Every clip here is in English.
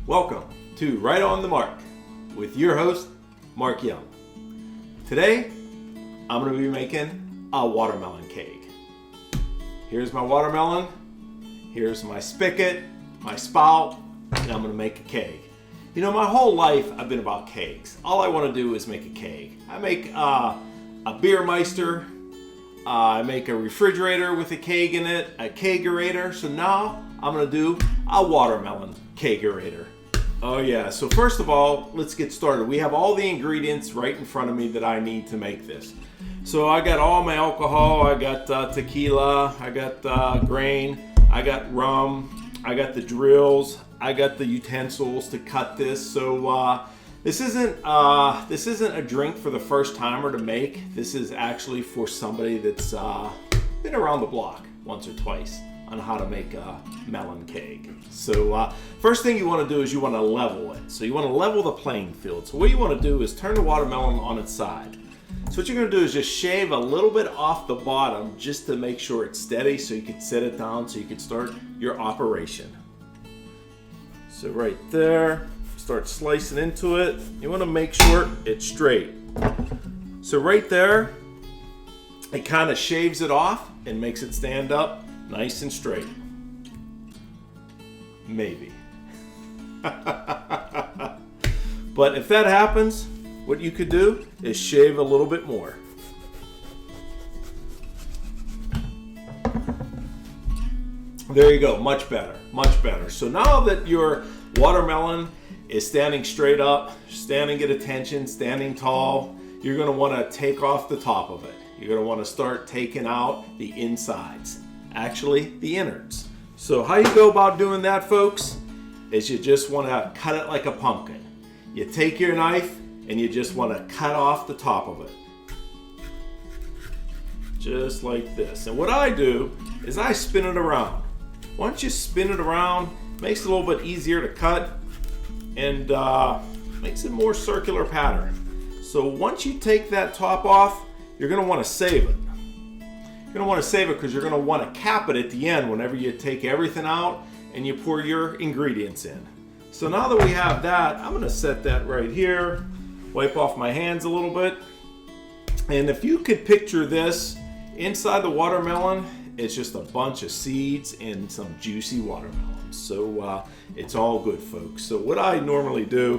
Welcome to Right on the Mark with your host, Mark Young. Today, I'm going to be making a watermelon cake. Here's my watermelon, here's my spigot, my spout, and I'm going to make a cake. You know, my whole life I've been about cakes. All I want to do is make a cake. I make a Beermeister, I make a refrigerator with a keg in it, a kegerator. So now I'm going to do a watermelon kegerator. Oh yeah, so first of all, let's get started. We have all the ingredients right in front of me that I need to make this. So I got all my alcohol, I got tequila, I got grain, I got rum, I got the drills, I got the utensils to cut this. So this isn't a drink for the first timer to make. This is actually for somebody that's been around the block once or twice on how to make a melon cake. So first thing you want to do is you want to level it. So you want to level the playing field. So what you want to do is turn the watermelon on its side. So what you're going to do is just shave a little bit off the bottom just to make sure it's steady so you can set it down so you can start your operation. So right there, start slicing into it. You want to make sure it's straight. So right there, it kind of shaves it off and makes it stand up nice and straight. Maybe. But if that happens, what you could do is shave a little bit more. There you go, much better, much better. So now that your watermelon is standing straight up, standing at attention, standing tall, you're gonna wanna take off the top of it. You're gonna wanna start taking out the insides. Actually, the innards. So how you go about doing that, folks, is you just want to cut it like a pumpkin. You take your knife and you just want to cut off the top of it. Just like this. And what I do is I spin it around. Once you spin it around, it makes it a little bit easier to cut and makes it more circular pattern. So once you take that top off, you're going to want to save it. You're going to want to save it because you're going to want to cap it at the end whenever you take everything out and you pour your ingredients in. So now that we have that, I'm going to set that right here, wipe off my hands a little bit. And if you could picture this, inside the watermelon, it's just a bunch of seeds and some juicy watermelons. So it's all good, folks. So what I normally do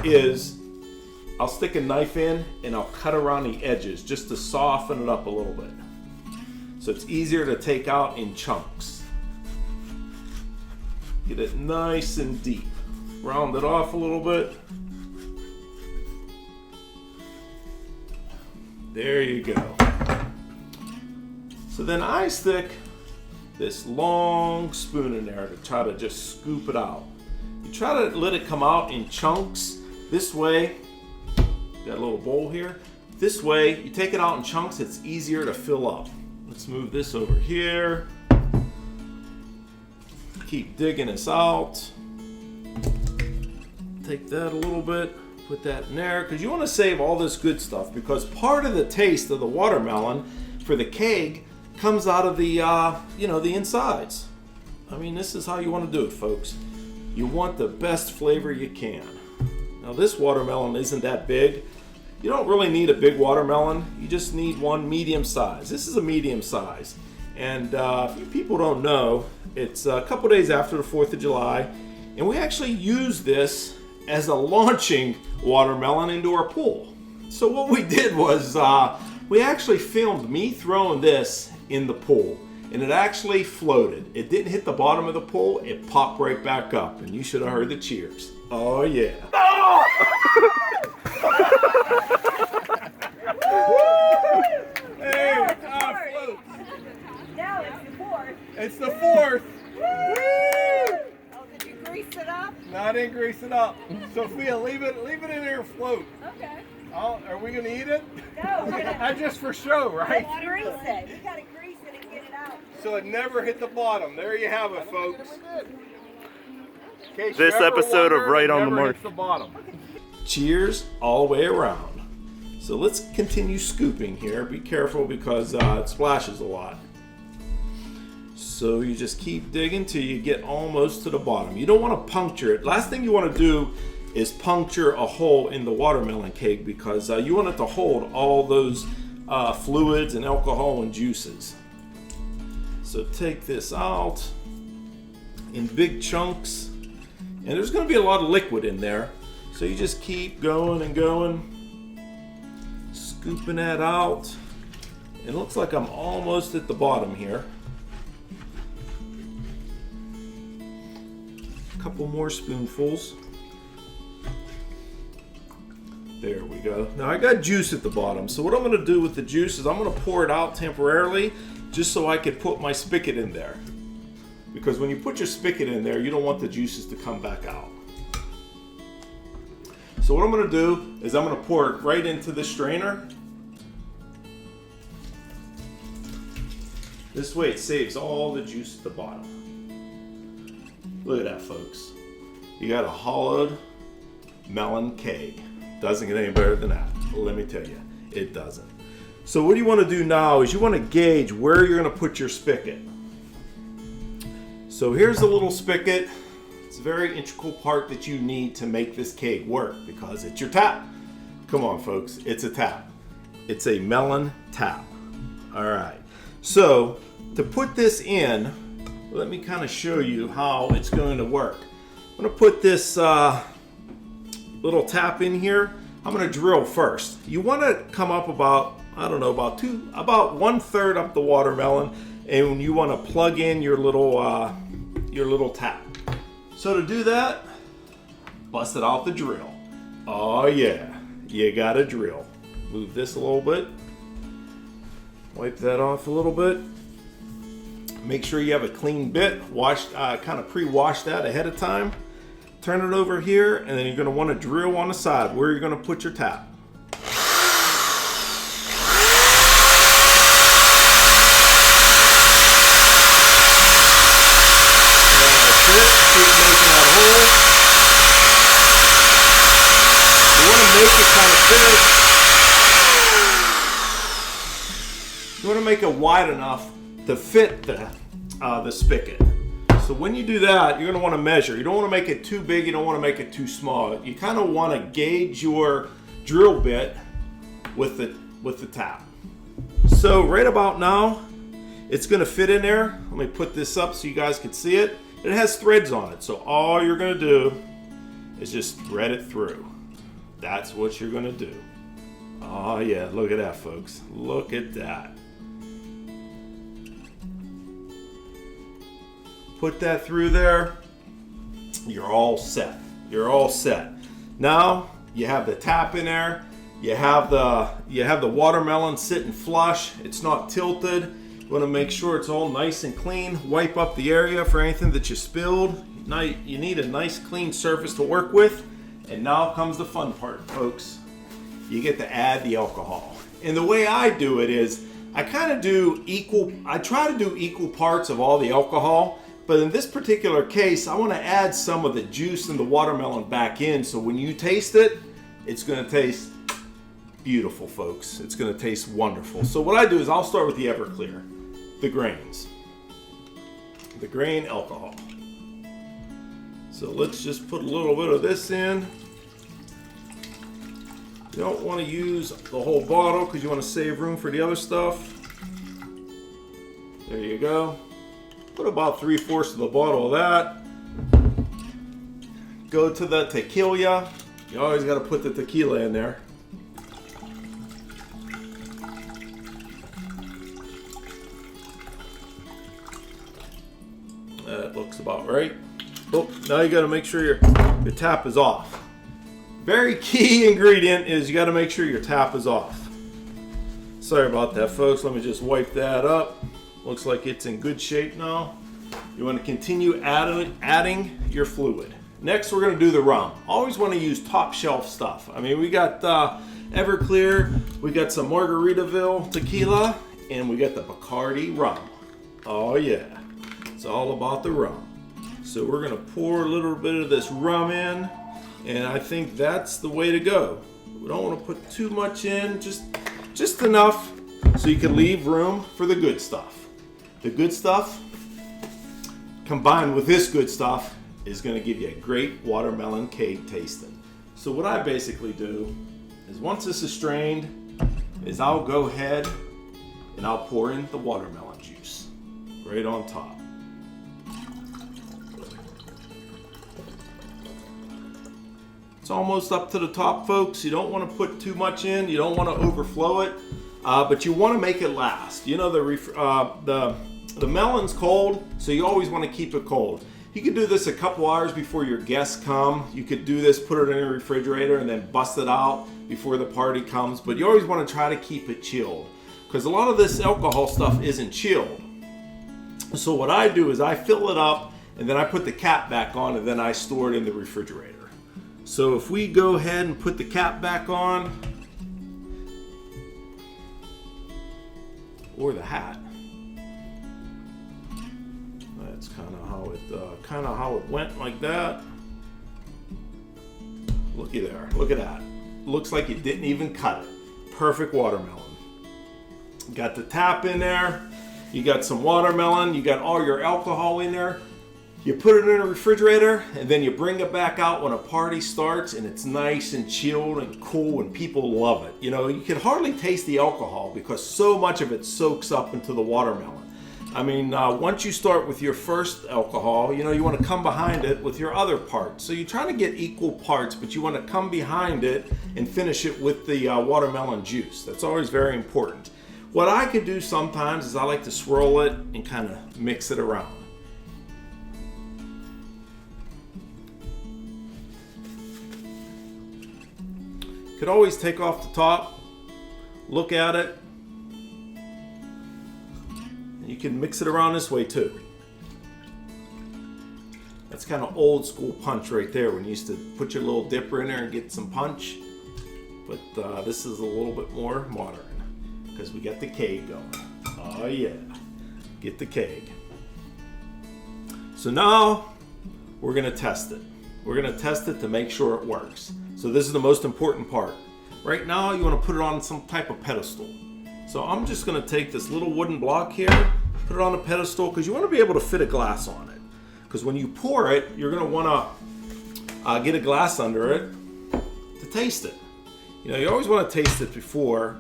is I'll stick a knife in and I'll cut around the edges just to soften it up a little bit. So it's easier to take out in chunks. Get it nice and deep. Round it off a little bit. There you go. So then I stick this long spoon in there to try to just scoop it out. You try to let it come out in chunks. This way, got a little bowl here. This way, you take it out in chunks, it's easier to fill up. Let's move this over here. Keep digging this out. Take that a little bit, put that in there, because you want to save all this good stuff, because part of the taste of the watermelon for the keg comes out of the, the insides. I mean, this is how you want to do it, folks. You want the best flavor you can. Now this watermelon isn't that big. You don't really need a big watermelon. You just need one medium size. This is a medium size. And if you people don't know, it's a couple days after the 4th of July. And we actually use this as a launching watermelon into our pool. So what we did was we actually filmed me throwing this in the pool. And it actually floated. It didn't hit the bottom of the pool. It popped right back up. And you should have heard the cheers. Oh yeah. Oh! Hey, now it's the fourth. it's the 4th. Oh, did you grease it up? No, I didn't grease it up. Sophia, leave it in there float. Okay. Oh, are we gonna eat it? No, we're gonna Just for show, right? grease it. You gotta grease it and get it out. So it never hit the bottom. There you have it, folks. This episode of Right on the Mark. Cheers all the way around. So let's continue scooping here. Be careful because it splashes a lot. So you just keep digging till you get almost to the bottom. You don't want to puncture it. Last thing you want to do is puncture a hole in the watermelon cake, because you want it to hold all those fluids and alcohol and juices. So take this out in big chunks, and there's going to be a lot of liquid in there. So you just keep going and going, scooping that out. It looks like I'm almost at the bottom here. A couple more spoonfuls. There we go. Now I got juice at the bottom. So what I'm going to do with the juice is I'm going to pour it out temporarily, just so I could put my spigot in there. Because when you put your spigot in there, you don't want the juices to come back out. So what I'm going to do is I'm going to pour it right into the strainer. This way it saves all the juice at the bottom. Look at that, folks. You got a hollowed melon cake. Doesn't get any better than that. Let me tell you, it doesn't. So what you want to do now is you want to gauge where you're going to put your spigot. So here's the little spigot. It's a very integral part that you need to make this cake work, because it's your tap. Come on, folks, it's a tap. It's a melon tap. All right. So to put this in, let me kind of show you how it's going to work. I'm going to put this little tap in here. I'm going to drill first. You want to come up about, I don't know, about 1/3 up the watermelon, and you want to plug in your little tap. So to do that, bust it off the drill. Oh yeah, you got to drill. Move this a little bit. Wipe that off a little bit. Make sure you have a clean bit. Kind of pre-wash that ahead of time. Turn it over here, and then you're going to want to drill on the side where you're going to put your tap. That's it. Keep making that hole. You want to make it kind of big. You want to make it wide enough to fit the spigot. So when you do that, you're going to want to measure. You don't want to make it too big. You don't want to make it too small. You kind of want to gauge your drill bit with the tap. So right about now, it's going to fit in there. Let me put this up so you guys can see it. It has threads on it. So all you're going to do is just thread it through. That's what you're going to do. Oh yeah, look at that, folks. Look at that. Put that through there. You're all set. You're all set. Now you have the tap in there. You have the watermelon sitting flush. It's not tilted. You want to make sure it's all nice and clean. Wipe up the area for anything that you spilled. Now you need a nice clean surface to work with. And now comes the fun part, folks. You get to add the alcohol. And the way I do it is I try to do equal parts of all the alcohol. But in this particular case, I want to add some of the juice and the watermelon back in, so when you taste it, it's going to taste beautiful, folks. It's going to taste wonderful. So what I do is I'll start with the Everclear, the grains, the grain alcohol. So let's just put a little bit of this in. You don't want to use the whole bottle because you want to save room for the other stuff. There you go. Put about 3/4 of the bottle of that. Go to the tequila. You always got to put the tequila in there. That looks about right. Oh, now you got to make sure your tap is off. Very key ingredient is you got to make sure your tap is off. Sorry about that, folks. Let me just wipe that up. Looks like it's in good shape now. You want to continue adding your fluid. Next, we're going to do the rum. Always want to use top shelf stuff. I mean, we got Everclear, we got some Margaritaville tequila, and we got the Bacardi rum. Oh yeah, it's all about the rum. So we're going to pour a little bit of this rum in, and I think that's the way to go. We don't want to put too much in, just enough so you can leave room for the good stuff. The good stuff combined with this good stuff is going to give you a great watermelon cake tasting. So what I basically do is once this is strained, is I'll go ahead and I'll pour in the watermelon juice right on top. It's almost up to the top, folks. You don't want to put too much in. You don't want to overflow it, but you want to make it last. You know, the melon's cold, so you always want to keep it cold. You can do this a couple hours before your guests come. You could do this, put it in a refrigerator, and then bust it out before the party comes. But you always want to try to keep it chilled, because a lot of this alcohol stuff isn't chilled. So what I do is I fill it up, and then I put the cap back on, and then I store it in the refrigerator. So if we go ahead and put the cap back on, or the hat, that's kind of how it went, like that. Looky there, look at that. Looks like you didn't even cut it. Perfect watermelon. Got the tap in there. You got some watermelon. You got all your alcohol in there. You put it in a refrigerator, and then you bring it back out when a party starts, and it's nice and chilled and cool, and people love it. You know, you can hardly taste the alcohol because so much of it soaks up into the watermelon. I mean, once you start with your first alcohol, you know, you want to come behind it with your other parts. So you're trying to get equal parts, but you want to come behind it and finish it with the watermelon juice. That's always very important. What I could do sometimes is I like to swirl it and kind of mix it around. Could always take off the top, look at it. You can mix it around this way too. That's kind of old school punch right there, when you used to put your little dipper in there and get some punch. But this is a little bit more modern because we got the keg going. Oh yeah, get the keg. So now we're gonna test it. We're gonna test it to make sure it works. So this is the most important part. Right now you want to put it on some type of pedestal. So I'm just gonna take this little wooden block here, put it on a pedestal, because you want to be able to fit a glass on it. Because when you pour it, you're gonna want to get a glass under it to taste it. You know, you always want to taste it before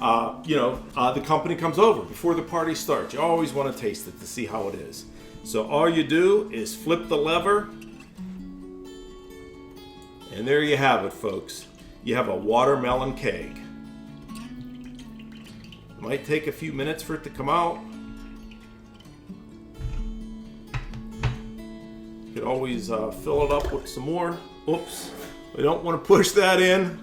the company comes over, before the party starts. You always want to taste it to see how it is. So all you do is flip the lever, and there you have it, folks. You have a watermelon keg. It might take a few minutes for it to come out. You could always fill it up with some more. Oops, we don't want to push that in.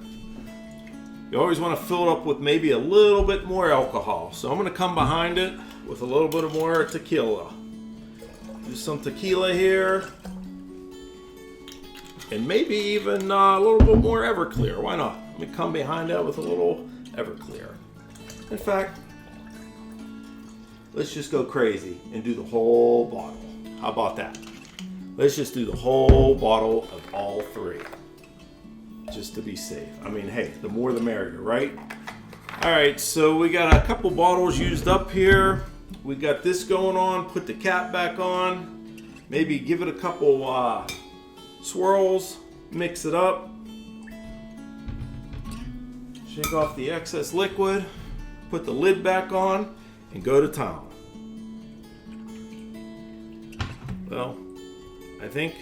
You always want to fill it up with maybe a little bit more alcohol. So I'm going to come behind it with a little bit more tequila. Do some tequila here. And maybe even a little bit more Everclear. Why not? Let me come behind that with a little Everclear. In fact, let's just go crazy and do the whole bottle. How about that? Let's just do the whole bottle of all three, just to be safe. I mean, hey, the more the merrier, right? All right, so we got a couple bottles used up here. We got this going on. Put the cap back on. Maybe give it a couple swirls. Mix it up. Shake off the excess liquid. Put the lid back on and go to town. Well, I think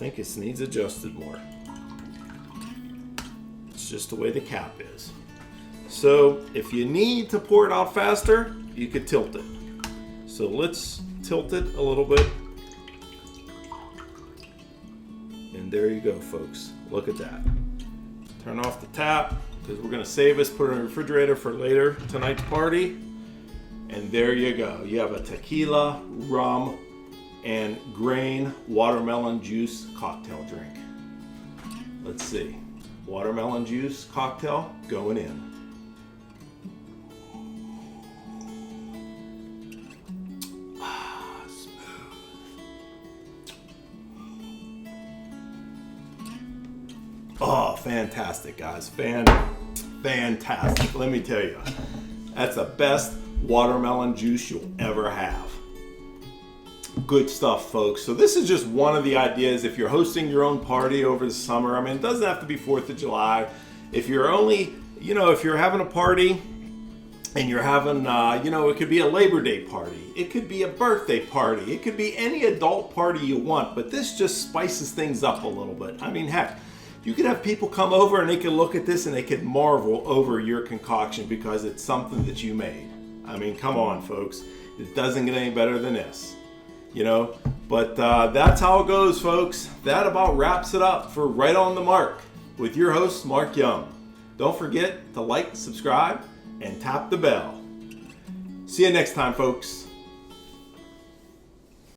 it needs adjusted more. It's just the way the cap is. So if you need to pour it out faster, you could tilt it. So let's tilt it a little bit. And there you go, folks. Look at that. Turn off the tap, because we're going to save this, put it in the refrigerator for later tonight's party. And there you go. You have a tequila, rum, and grain watermelon juice cocktail drink. Let's see. Watermelon juice cocktail going in. Oh, fantastic, guys. Fantastic. Let me tell you, that's the best watermelon juice you'll ever have. Good stuff, folks. So this is just one of the ideas. If you're hosting your own party over the summer, I mean, it doesn't have to be 4th of July. If you're only, if you're having a party and you're having, it could be a Labor Day party. It could be a birthday party. It could be any adult party you want, but this just spices things up a little bit. I mean, heck, you could have people come over and they could look at this and they could marvel over your concoction because it's something that you made. I mean, come on, folks. It doesn't get any better than this. But that's how it goes, folks. That about wraps it up for Right on the Mark with your host, Mark Young. Don't forget to like, subscribe, and tap the bell. See you next time, folks.